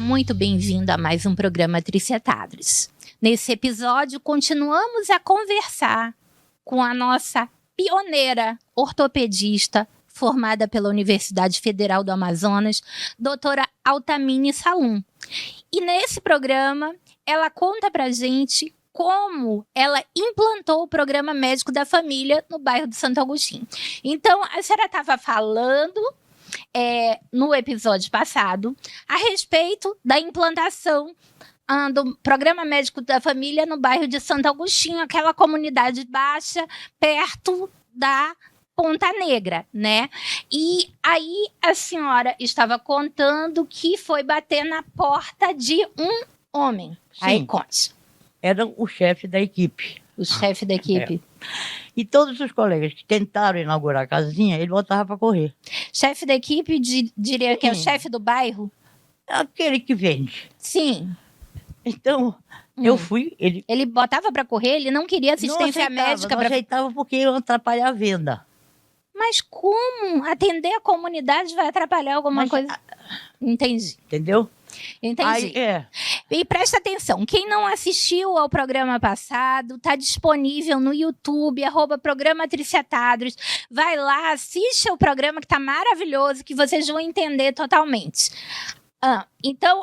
muito bem-vindo a mais um programa Tricetados. Nesse episódio, continuamos a conversar com a nossa pioneira ortopedista, formada pela Universidade Federal do Amazonas, doutora Altamini Salum. E nesse programa, ela conta pra gente como ela implantou o Programa Médico da Família no bairro de Santo Agostinho. Então, a senhora estava falando no episódio passado a respeito da implantação do Programa Médico da Família no bairro de Santo Agostinho, aquela comunidade baixa, perto da Ponta Negra, né? E aí a senhora estava contando que foi bater na porta de um homem. Sim. Aí conte. Era o chefe da equipe. O chefe da equipe. E todos os colegas que tentaram inaugurar a casinha, ele botava para correr. Chefe da equipe, diria que é o Sim. chefe do bairro? Aquele que vende. Sim. Então, eu fui... Ele botava para correr, ele não queria assistência médica Não aceitava porque ia atrapalhar a venda. Mas como atender a comunidade vai atrapalhar alguma Mas, coisa? Entendi. Entendeu? Entendi. Aí, E presta atenção, quem não assistiu ao programa passado, está disponível no YouTube, @programa Tricetados. Vai lá, assiste ao programa que está maravilhoso, que vocês vão entender totalmente. Então,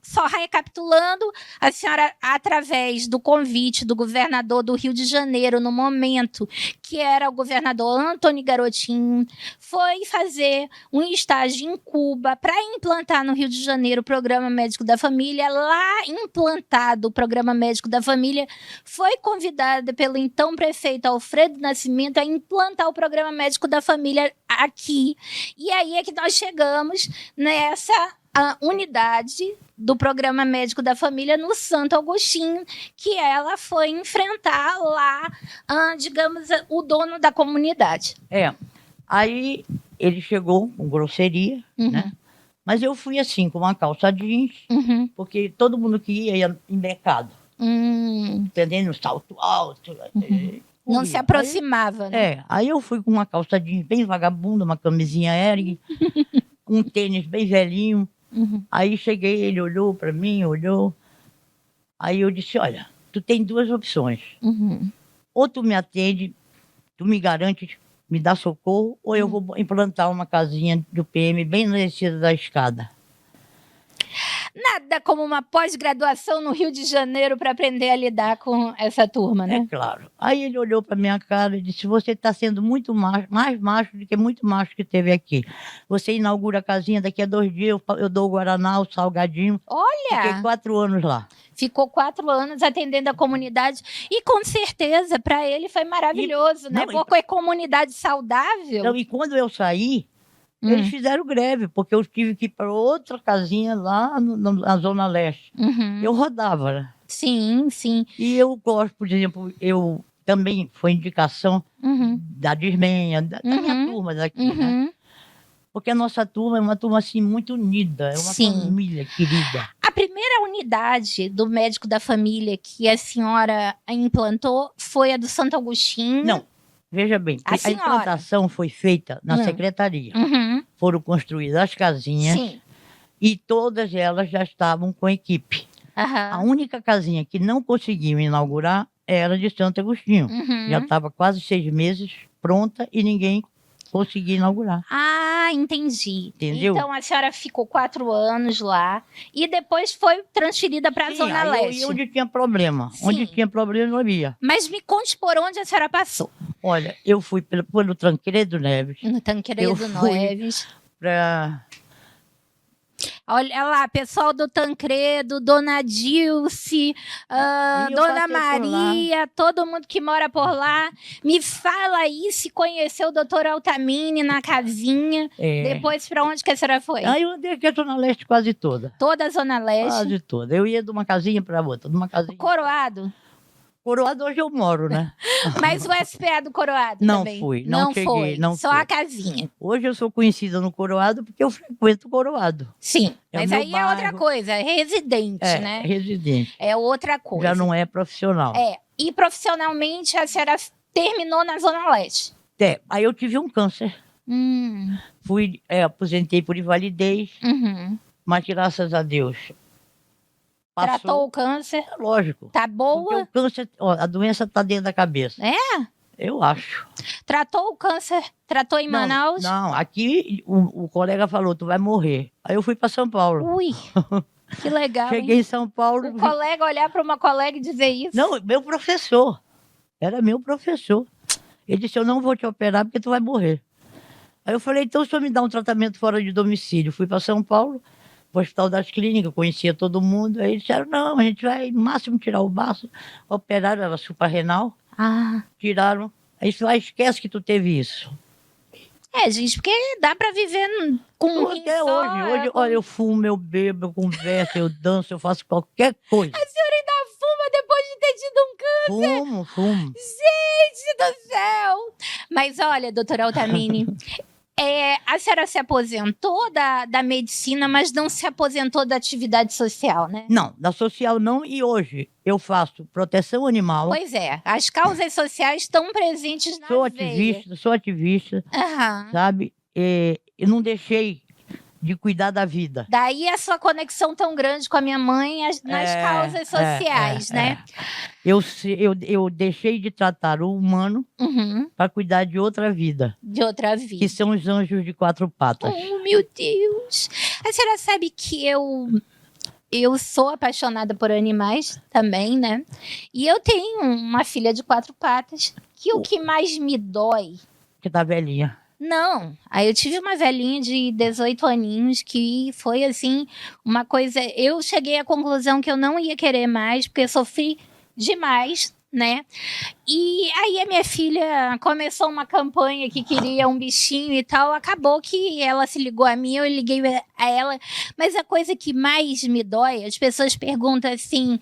só recapitulando, a senhora, através do convite do governador do Rio de Janeiro, no momento que era o governador Antony Garotinho, foi fazer um estágio em Cuba para implantar no Rio de Janeiro o Programa Médico da Família. Lá implantado o Programa Médico da Família, foi convidada pelo então prefeito Alfredo Nascimento a implantar o Programa Médico da Família aqui. E aí é que nós chegamos nessa unidade do Programa Médico da Família no Santo Agostinho, que ela foi enfrentar lá, digamos, o dono da comunidade. Aí ele chegou com grosseria, né? Mas eu fui assim, com uma calça jeans, porque todo mundo que ia em mercado, entendendo? Salto alto. Não se aproximava, né? Aí eu fui com uma calça jeans bem vagabunda, uma camisinha Hering, um tênis bem velhinho. Aí cheguei, ele olhou para mim, aí eu disse, olha, tu tem duas opções, ou tu me atende, tu me garante, me dá socorro, ou eu vou implantar uma casinha do PM bem na descida da escada. Nada como uma pós-graduação no Rio de Janeiro para aprender a lidar com essa turma, né? É claro. Aí ele olhou para minha cara e disse, você está sendo muito macho, mais macho do que muito macho que teve aqui. Você inaugura a casinha, daqui a 2 dias eu dou o Guaraná, o salgadinho. Olha! Fiquei 4 anos lá. Ficou 4 anos atendendo a comunidade e com certeza para ele foi maravilhoso, né? Porque é comunidade saudável. Então, e quando eu saí, eles fizeram greve, porque eu tive que ir para outra casinha lá na Zona Leste. Eu rodava, né? Sim, sim. E eu gosto, por exemplo, eu também foi indicação da Dismenha, da minha turma daqui, né? Porque a nossa turma é uma turma assim muito unida, é uma família querida. A primeira unidade do Médico da Família que a senhora implantou foi a do Santo Agostinho. Não, veja bem, a implantação foi feita na secretaria. Foram construídas as casinhas e todas elas já estavam com equipe. A única casinha que não conseguiam inaugurar era de Santo Agostinho. Já estava quase 6 meses pronta e ninguém conseguia inaugurar. Ah, entendi. Entendeu? Então a senhora ficou 4 anos lá e depois foi transferida para a Zona Leste. E onde tinha problema. Onde tinha problema não havia. Mas me conte por onde a senhora passou. Olha, eu fui pelo Tancredo Neves. No Tancredo Neves. Olha lá, pessoal do Tancredo, Dona Dilce, Dona Maria, todo mundo que mora por lá. Me fala aí se conheceu o doutor Altamini na casinha. Depois, para onde que a senhora foi? Aí eu andei aqui a Zona Leste quase toda. Toda a Zona Leste? Quase toda. Eu ia de uma casinha para outra, de uma casinha. Coroado? Coroado hoje eu moro, né? Mas o SPA do Coroado não também? Fui, não cheguei. Não só fui. a casinha. Hoje eu sou conhecida no Coroado porque eu frequento o Coroado. Sim, mas aí bairro. É outra coisa, é residente, né? É residente. É outra coisa. Já não é profissional. E profissionalmente a senhora terminou na Zona Leste? Aí eu tive um câncer. Aposentei por invalidez. Mas graças a Deus. Tratou o câncer? Lógico. Tá boa? Porque o câncer, ó, a doença tá dentro da cabeça. É? Eu acho. Tratou o câncer? Tratou em Manaus? Não, aqui o colega falou, tu vai morrer. Aí eu fui para São Paulo. Ui, que legal. Cheguei hein? em São Paulo. O colega olhar para uma colega e dizer isso. Não, meu professor. Era meu professor. Ele disse, eu não vou te operar porque tu vai morrer. Aí eu falei, então o senhor me dá um tratamento fora de domicílio. Fui para São Paulo, para o Hospital das Clínicas, conhecia todo mundo. Aí eles disseram, não, a gente vai no máximo tirar o baço. Operaram, era suprarrenal. Tiraram. Aí lá esquece que tu teve isso. É, gente, porque dá pra viver com até hoje, olha, eu fumo, eu bebo, eu converso, eu danço, eu faço qualquer coisa. A senhora ainda fuma depois de ter tido um câncer? Fumo. Gente do céu! Mas olha, doutora Altamini, a senhora se aposentou da medicina, mas não se aposentou da atividade social, né? Não, da social não, e hoje eu faço proteção animal. Pois é, as causas sociais estão presentes na veia. Sou ativista, sabe? Eu não deixei de cuidar da vida. Daí a sua conexão tão grande com a minha mãe nas causas sociais, né? Eu deixei de tratar o humano para cuidar de outra vida. De outra vida. Que são os anjos de 4 patas. Oh, meu Deus! A senhora sabe que eu sou apaixonada por animais também, né? E eu tenho uma filha de 4 patas, que o que mais me dói... Que tá velhinha. Não, aí eu tive uma velhinha de 18 aninhos que foi assim, uma coisa... Eu cheguei à conclusão que eu não ia querer mais, porque eu sofri demais, né? E aí a minha filha começou uma campanha que queria um bichinho e tal, acabou que ela se ligou a mim, eu liguei a ela, mas a coisa que mais me dói, as pessoas perguntam assim,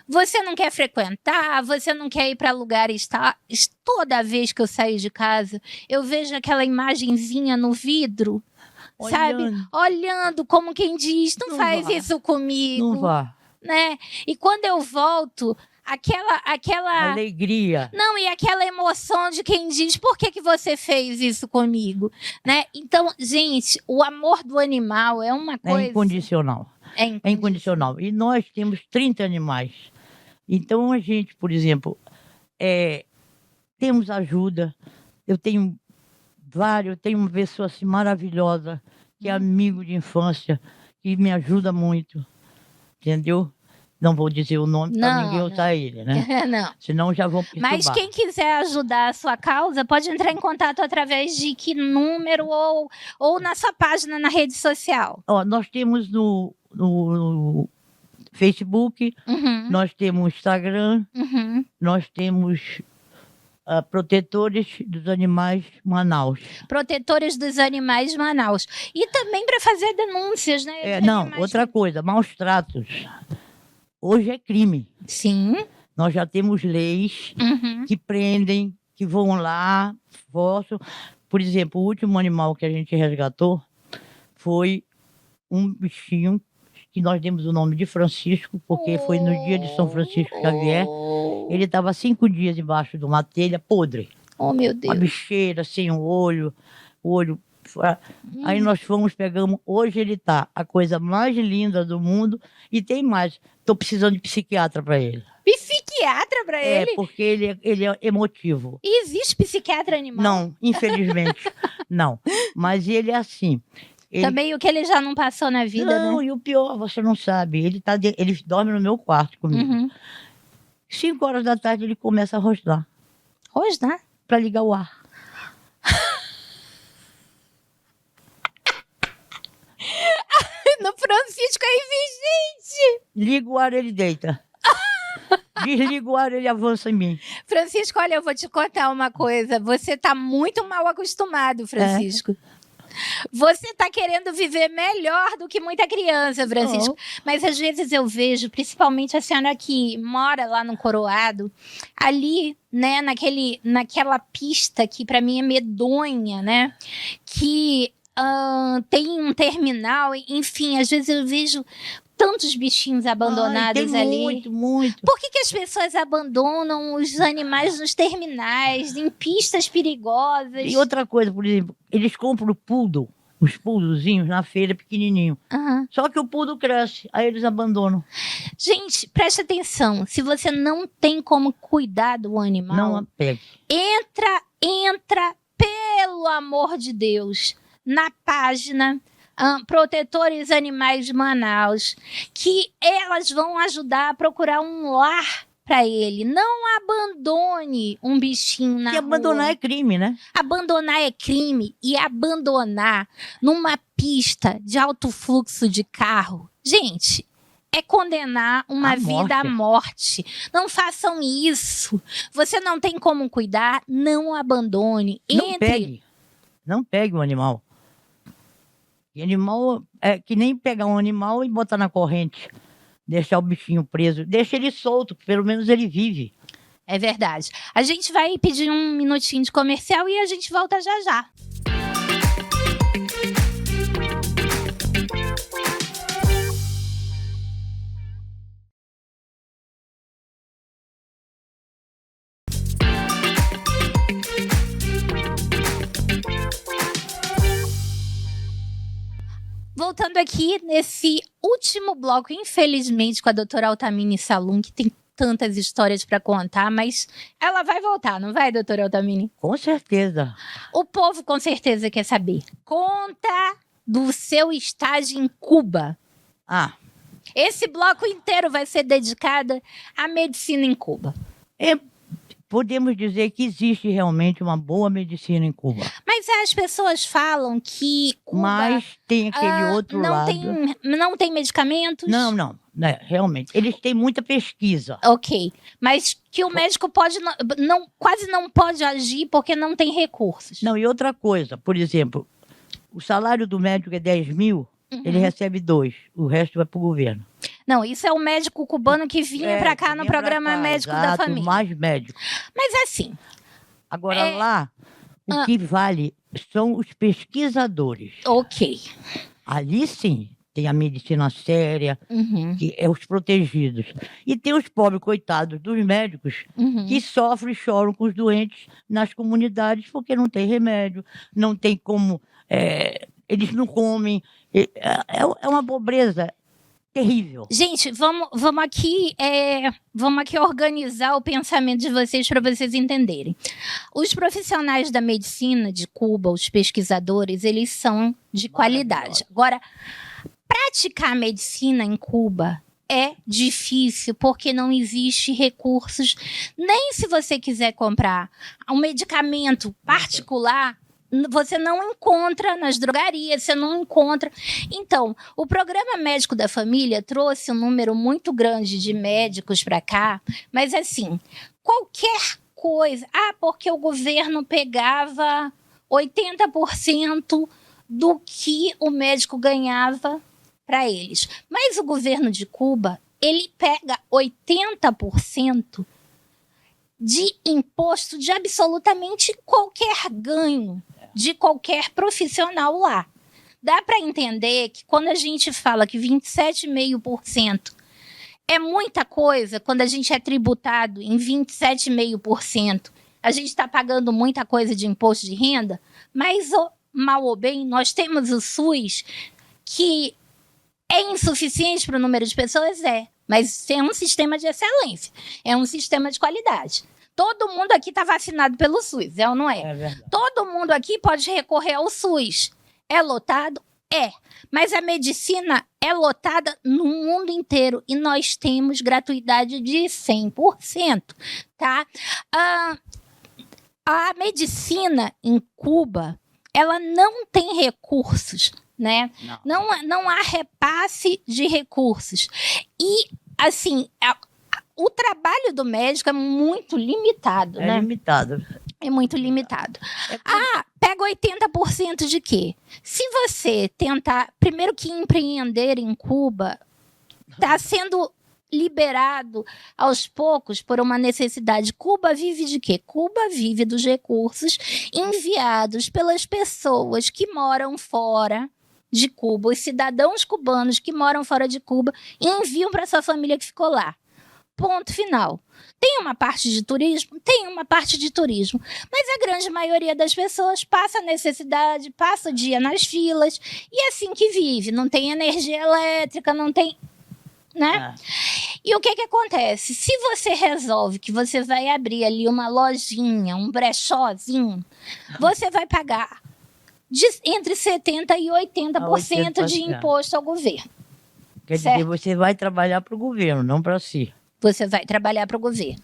você não quer frequentar, você não quer ir para lugares, tá? Toda vez que eu saio de casa, eu vejo aquela imagenzinha no vidro, sabe? Olhando como quem diz, não faz isso comigo. Não vá. Né? E quando eu volto, aquela alegria. Não, e aquela emoção de quem diz, por que você fez isso comigo? Né? Então, gente, o amor do animal é uma coisa... É incondicional. É incondicional. E nós temos 30 animais. Então, a gente, por exemplo, temos ajuda. Eu tenho uma pessoa assim maravilhosa, que é amigo de infância, que me ajuda muito. Entendeu? Não vou dizer o nome para ninguém usar ele, né? Não. Senão já vão perturbar. Mas quem quiser ajudar a sua causa, pode entrar em contato através de que número ou na sua página na rede social? Nós temos no Facebook, nós temos Instagram, nós temos Protetores dos Animais Manaus. Protetores dos Animais Manaus. E também para fazer denúncias, né? Outra coisa, maus tratos. Hoje é crime. Sim. Nós já temos leis que prendem, que vão lá, forçam. Por exemplo, o último animal que a gente resgatou foi um bichinho que nós demos o nome de Francisco, porque foi no dia de São Francisco Xavier. Ele estava 5 dias embaixo de uma telha podre. Oh, meu Deus. Uma bicheira, sem o olho. Aí nós pegamos. Hoje ele tá a coisa mais linda do mundo. E tem mais. Estou precisando de psiquiatra para ele. Psiquiatra para ele? Porque ele é emotivo. E existe psiquiatra animal? Não, infelizmente. Não. Mas ele é assim. Também o que ele já não passou na vida, não, né? E o pior, você não sabe. Ele dorme no meu quarto comigo. 5 horas da tarde ele começa a rosnar. Rosnar? Para ligar o ar. No Francisco aí vi, gente! Liga o ar, ele deita. Desliga o ar, ele avança em mim. Francisco, olha, eu vou te contar uma coisa. Você tá muito mal acostumado, Francisco. Você tá querendo viver melhor do que muita criança, Francisco. Mas às vezes eu vejo, principalmente a senhora que mora lá no Coroado, ali, né, naquela pista que para mim é medonha, né? Que tem um terminal, enfim, às vezes eu vejo tantos bichinhos abandonados tem ali. Muito. Por que as pessoas abandonam os animais nos terminais, em pistas perigosas? E outra coisa, por exemplo, eles compram o poodle os poodlezinhos na feira pequenininho. Aham. Só que o poodle cresce, aí eles abandonam. Gente, preste atenção. Se você não tem como cuidar do animal, Não a pegue. entra, pelo amor de Deus, na página Protetores Animais de Manaus, que elas vão ajudar a procurar um lar para ele. Não abandone um bichinho na Porque abandonar rua. é crime, né? Abandonar é crime, e abandonar numa pista de alto fluxo de carro, gente, é condenar uma À vida à morte. Não façam isso. Você não tem como cuidar, não abandone. Não pegue o animal. E animal é que nem pegar um animal e botar na corrente. Deixar o bichinho preso. Deixa ele solto, que pelo menos ele vive. É verdade. A gente vai pedir um minutinho de comercial e a gente volta já já. Voltando aqui nesse último bloco, infelizmente, com a doutora Altamini Salum, que tem tantas histórias para contar, mas ela vai voltar, não vai, doutora Altamini? Com certeza. O povo com certeza quer saber. Conta do seu estágio em Cuba. Esse bloco inteiro vai ser dedicado à medicina em Cuba. Podemos dizer que existe realmente uma boa medicina em Cuba. Mas as pessoas falam que Cuba... Mas tem aquele outro lado. Não tem medicamentos? Não. Realmente. Eles têm muita pesquisa. Ok. Mas que o médico quase não pode agir porque não tem recursos. Não, e outra coisa, por exemplo, o salário do médico é 10 mil, ele recebe 2, o resto vai para o governo. Não, isso é o médico cubano que vinha para cá no programa Médico da Família. Mais médico. Mas assim... Agora lá, o que vale são os pesquisadores. Ok. Ali sim, tem a medicina séria, que é os protegidos. E tem os pobres coitados dos médicos que sofrem e choram com os doentes nas comunidades porque não tem remédio, não tem como... eles não comem. É uma pobreza terrível. Gente, vamos aqui organizar o pensamento de vocês para vocês entenderem. Os profissionais da medicina de Cuba, os pesquisadores, eles são de qualidade. Agora, praticar medicina em Cuba é difícil porque não existe recursos. Nem se você quiser comprar um medicamento particular, você não encontra nas drogarias, você não encontra. Então, o Programa Médico da Família trouxe um número muito grande de médicos para cá, mas assim, qualquer coisa... porque o governo pegava 80% do que o médico ganhava para eles. Mas o governo de Cuba, ele pega 80% de imposto de absolutamente qualquer ganho de qualquer profissional lá. Dá para entender que quando a gente fala que 27,5% é muita coisa, quando a gente é tributado em 27,5%, a gente está pagando muita coisa de imposto de renda, mas, mal ou bem, nós temos o SUS, que é insuficiente para o número de pessoas, mas é um sistema de excelência, é um sistema de qualidade. Todo mundo aqui está vacinado pelo SUS, ou não é? É verdade. Todo mundo aqui pode recorrer ao SUS. É lotado? É. Mas a medicina é lotada no mundo inteiro e nós temos gratuidade de 100%, tá? A medicina em Cuba, ela não tem recursos, né? Não há repasse de recursos. E, assim... O trabalho do médico é muito limitado, né? Limitado. É muito limitado. Pega 80% de quê? Se você tentar... Primeiro que empreender em Cuba está sendo liberado aos poucos por uma necessidade. Cuba vive de quê? Cuba vive dos recursos enviados pelas pessoas que moram fora de Cuba. Os cidadãos cubanos que moram fora de Cuba enviam para sua família que ficou lá. Ponto final. Tem uma parte de turismo? Tem uma parte de turismo. Mas a grande maioria das pessoas passa necessidade, passa o dia nas filas, e é assim que vive. Não tem energia elétrica, não tem... né? E o que acontece? Se você resolve que você vai abrir ali uma lojinha, um brechózinho, você vai pagar entre 70% e 80% de imposto ao governo. Quer dizer, você vai trabalhar para o governo, não para si. Você vai trabalhar para o governo.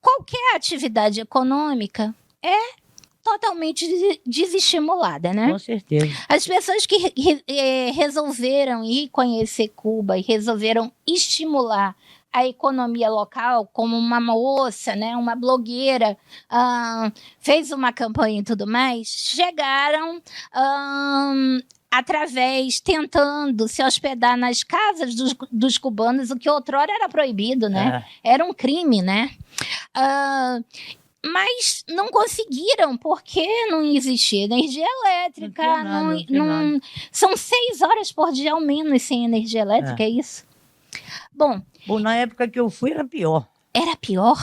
Qualquer atividade econômica é totalmente desestimulada, né? Com certeza. As pessoas que resolveram ir conhecer Cuba e resolveram estimular a economia local, como uma moça, né, uma blogueira, fez uma campanha e tudo mais, chegaram tentando se hospedar nas casas dos cubanos, o que outrora era proibido, né? Era um crime, né? Mas não conseguiram, porque não existia energia elétrica. São 6 horas por dia ao menos sem energia elétrica, é isso? Bom, na época que eu fui era pior. Era pior?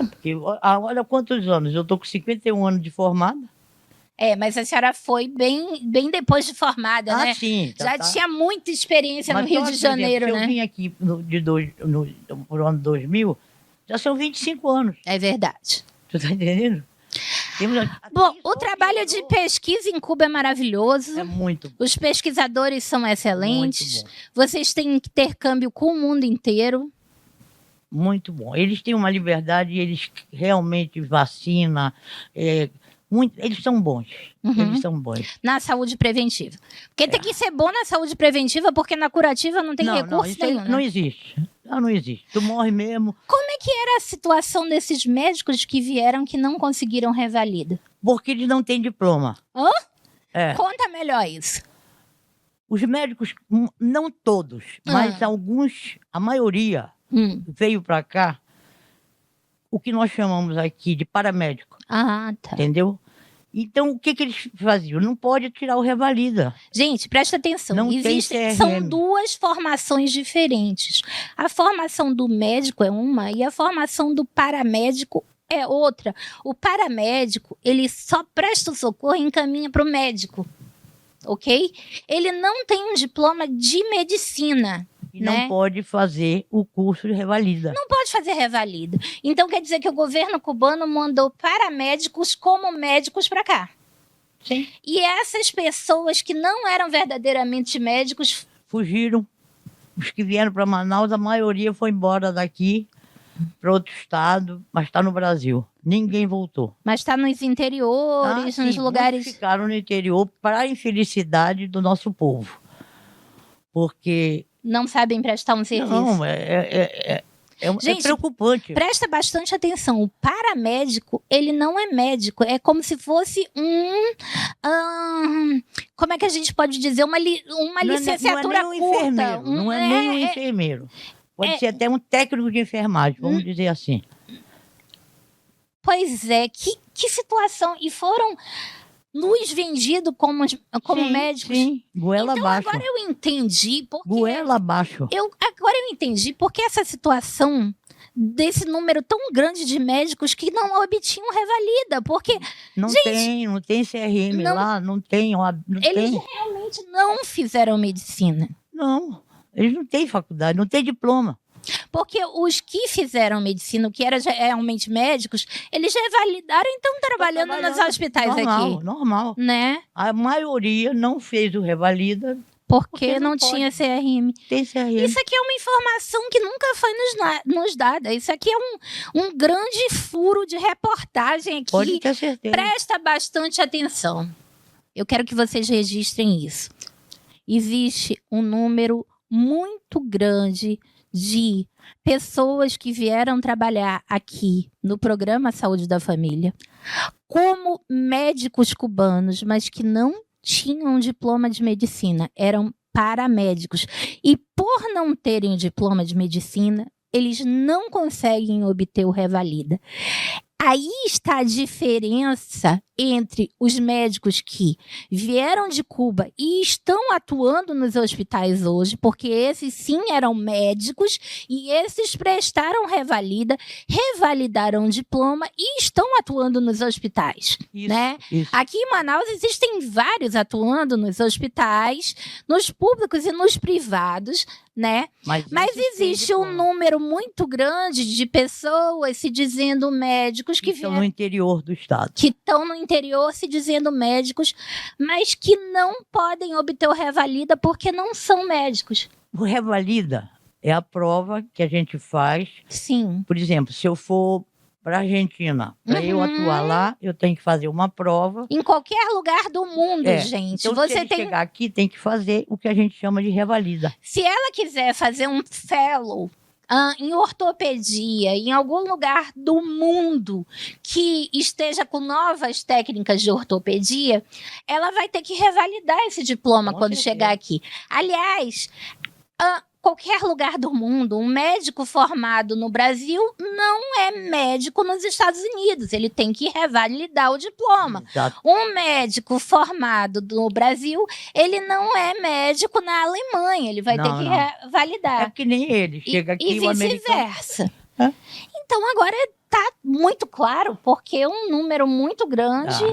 Porque olha quantos anos, eu tô com 51 anos de formada. Mas a senhora foi bem depois de formada, né? Sim. Já tinha muita experiência no Rio de Janeiro, exemplo, né? Eu vim aqui no ano 2000, já são 25 anos. É verdade. Tu tá entendendo? Bom, o trabalho de pesquisa em Cuba é maravilhoso. É muito bom. Os pesquisadores são excelentes. Muito bom. Vocês têm intercâmbio com o mundo inteiro. Muito bom. Eles têm uma liberdade, eles realmente vacinam. Eles são bons. Eles são bons. Na saúde preventiva. Porque tem que ser bom na saúde preventiva, porque na curativa não tem recurso nenhum. Não existe. Não existe. Tu morre mesmo. Como é que era a situação desses médicos que vieram que não conseguiram revalida? Porque eles não têm diploma. Conta melhor isso. Os médicos, não todos, mas alguns, a maioria, veio para cá, o que nós chamamos aqui de paramédico. Tá. Entendeu? Então, o que eles faziam? Não pode tirar o revalida. Gente, presta atenção. Não tem CRM. São 2 formações diferentes. A formação do médico é uma e a formação do paramédico é outra. O paramédico, ele só presta o socorro e encaminha para o médico. Ok? Ele não tem um diploma de medicina. E não pode fazer o curso de revalida. Não pode fazer revalida. Então quer dizer que o governo cubano mandou paramédicos como médicos para cá. Sim. E essas pessoas que não eram verdadeiramente médicos... fugiram. Os que vieram para Manaus, a maioria foi embora daqui para outro estado, mas está no Brasil. Ninguém voltou. Mas está nos interiores, nos lugares... Ficaram no interior para a infelicidade do nosso povo. Porque... não sabem prestar um serviço. Não, gente, é preocupante. Presta bastante atenção. O paramédico, ele não é médico. É como se fosse como é que a gente pode dizer? Uma licenciatura não é curta. Enfermeiro, não é nem um enfermeiro. Pode ser até um técnico de enfermagem, vamos dizer assim. Pois é, que situação. E foram... nos vendidos como médicos. Sim, goela abaixo. Agora eu entendi porque... goela abaixo. Agora eu entendi porque essa situação desse número tão grande de médicos que não obtinham revalida, porque... Não tem CRM lá, não tem... Eles realmente não fizeram medicina. Não, eles não têm faculdade, não têm diploma. Porque os que fizeram medicina, o que eram realmente médicos, eles revalidaram e estão trabalhando nos hospitais aqui. Normal. Né? A maioria não fez o revalida. Porque não tinha CRM. Tem CRM. Isso aqui é uma informação que nunca foi nos dada. Isso aqui é um grande furo de reportagem aqui. Pode ter certeza. Presta bastante atenção. Eu quero que vocês registrem isso. Existe um número muito grande de pessoas que vieram trabalhar aqui no programa Saúde da Família como médicos cubanos, mas que não tinham diploma de medicina, eram paramédicos. E por não terem diploma de medicina, eles não conseguem obter o revalida. Aí está a diferença entre os médicos que vieram de Cuba e estão atuando nos hospitais hoje, porque esses sim eram médicos e esses prestaram revalida, revalidaram o diploma e estão atuando nos hospitais, né? Isso. Aqui em Manaus existem vários atuando nos hospitais, nos públicos e nos privados, né? Mas existe um número muito grande de pessoas se dizendo médicos que estão no interior do estado. Que estão no interior se dizendo médicos, mas que não podem obter o revalida porque não são médicos. O revalida é a prova que a gente faz. Sim. Por exemplo, se eu for para a Argentina, para eu atuar lá, eu tenho que fazer uma prova. Em qualquer lugar do mundo, gente. Então, se ele chegar aqui, tem que fazer o que a gente chama de revalida. Se ela quiser fazer um fellow em ortopedia, em algum lugar do mundo que esteja com novas técnicas de ortopedia, ela vai ter que revalidar esse diploma quando chegar aqui. Aliás, qualquer lugar do mundo, um médico formado no Brasil não é médico nos Estados Unidos. Ele tem que revalidar o diploma. Exato. Um médico formado no Brasil, ele não é médico na Alemanha. Ele vai ter que revalidar. É que nem ele. Chega aqui e o americano... vice-versa. Então, agora está muito claro, porque um número muito grande...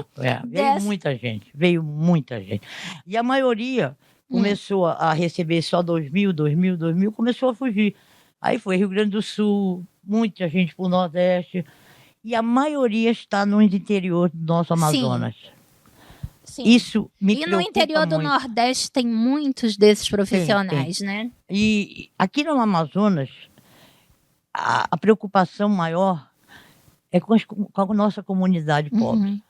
Veio muita gente. E a maioria... começou a receber só 2.000, começou a fugir. Aí foi Rio Grande do Sul, muita gente para o Nordeste, e a maioria está no interior do nosso Amazonas. Sim. Isso me preocupa no interior do muito. Nordeste tem muitos desses profissionais, tem. Né? E aqui no Amazonas, a preocupação maior é com a nossa comunidade pobre.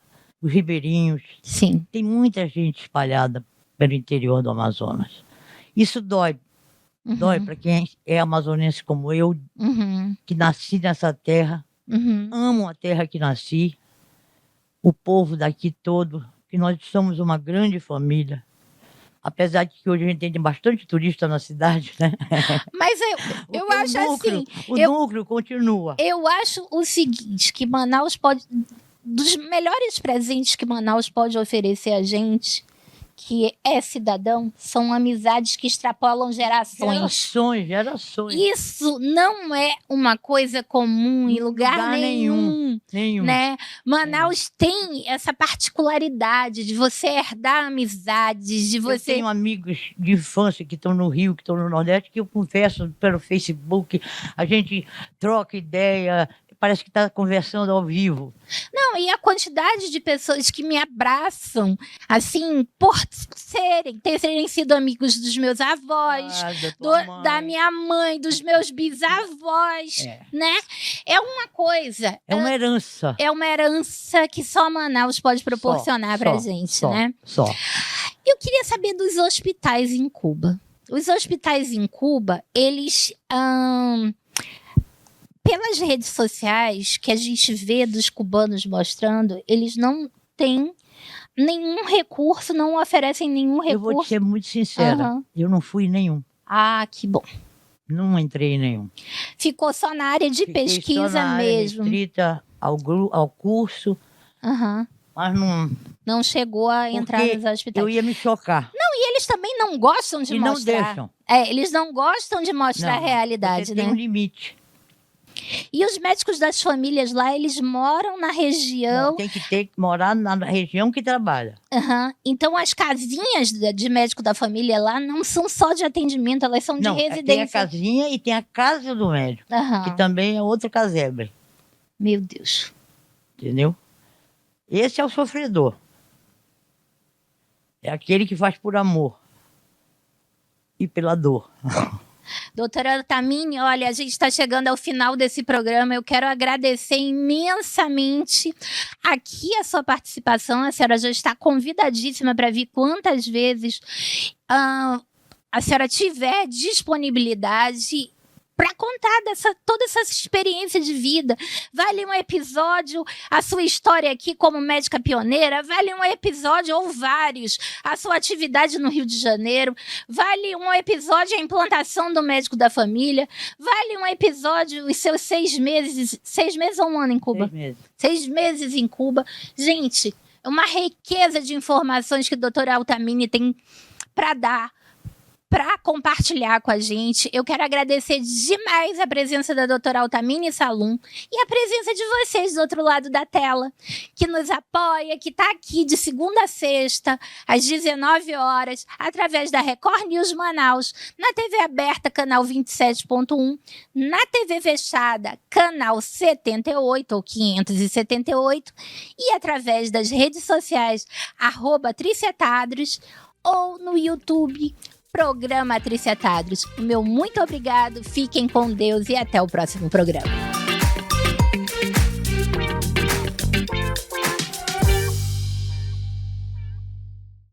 Os ribeirinhos. Sim. Tem muita gente espalhada pelo interior do Amazonas. Isso dói. Dói para quem é amazonense como eu, que nasci nessa terra, amo a terra que nasci, o povo daqui todo, que nós somos uma grande família. Apesar de que hoje a gente tem bastante turista na cidade, né? Mas eu acho núcleo, assim... O núcleo continua. Eu acho o seguinte, que Manaus pode... Dos melhores presentes que Manaus pode oferecer a gente... que é cidadão, são amizades que extrapolam gerações. Gerações. Isso não é uma coisa comum em lugar nenhum. Né? Manaus tem essa particularidade de você herdar amizades, de você... Eu tenho amigos de infância que estão no Rio, que estão no Nordeste, que eu converso pelo Facebook, a gente troca ideia... Parece que está conversando ao vivo. Não, e a quantidade de pessoas que me abraçam, assim, por terem sido amigos dos meus avós, da minha mãe, dos meus bisavós, né? É uma coisa... É uma herança. É uma herança que só Manaus pode proporcionar pra gente, né? Eu queria saber dos hospitais em Cuba. Os hospitais em Cuba, eles... pelas redes sociais que a gente vê dos cubanos mostrando, eles não têm nenhum recurso, não oferecem nenhum recurso. Eu vou te ser muito sincera, eu não fui em nenhum. Ah, que bom. Não entrei em nenhum. Ficou só na área de pesquisa só na mesmo. Área restrita ao curso, mas não chegou a entrar nos hospitais. Eu ia me chocar. Não, e eles também não gostam de mostrar. Não deixam. Eles não gostam de mostrar a realidade, você né? Tem um limite. E os médicos das famílias lá, eles moram na região... Não, tem que morar na região que trabalha. Então, as casinhas de médico da família lá não são só de atendimento, elas são de residência. Tem a casinha e tem a casa do médico, que também é outra casebre. Meu Deus. Entendeu? Esse é o sofredor. É aquele que faz por amor e pela dor. Doutora Tamini, olha, a gente está chegando ao final desse programa. Eu quero agradecer imensamente aqui a sua participação. A senhora já está convidadíssima para vir quantas vezes a senhora tiver disponibilidade para contar toda essa experiência de vida. Vale um episódio, a sua história aqui como médica pioneira, vale um episódio ou vários, a sua atividade no Rio de Janeiro, vale um episódio a implantação do médico da família, vale um episódio os seus 6 meses ou um ano em Cuba? 6 meses. 6 meses em Cuba. Gente, é uma riqueza de informações que a doutora Altamini tem para dar, para compartilhar com a gente. Eu quero agradecer demais a presença da doutora Altamini Salum e a presença de vocês do outro lado da tela, que nos apoia, que está aqui de segunda a sexta, às 19 horas, através da Record News Manaus, na TV aberta, canal 27.1, na TV fechada, canal 78 ou 578, e através das redes sociais, @Triciatadros, ou no YouTube, Programa Triciatadros. O meu muito obrigado, fiquem com Deus e até o próximo programa.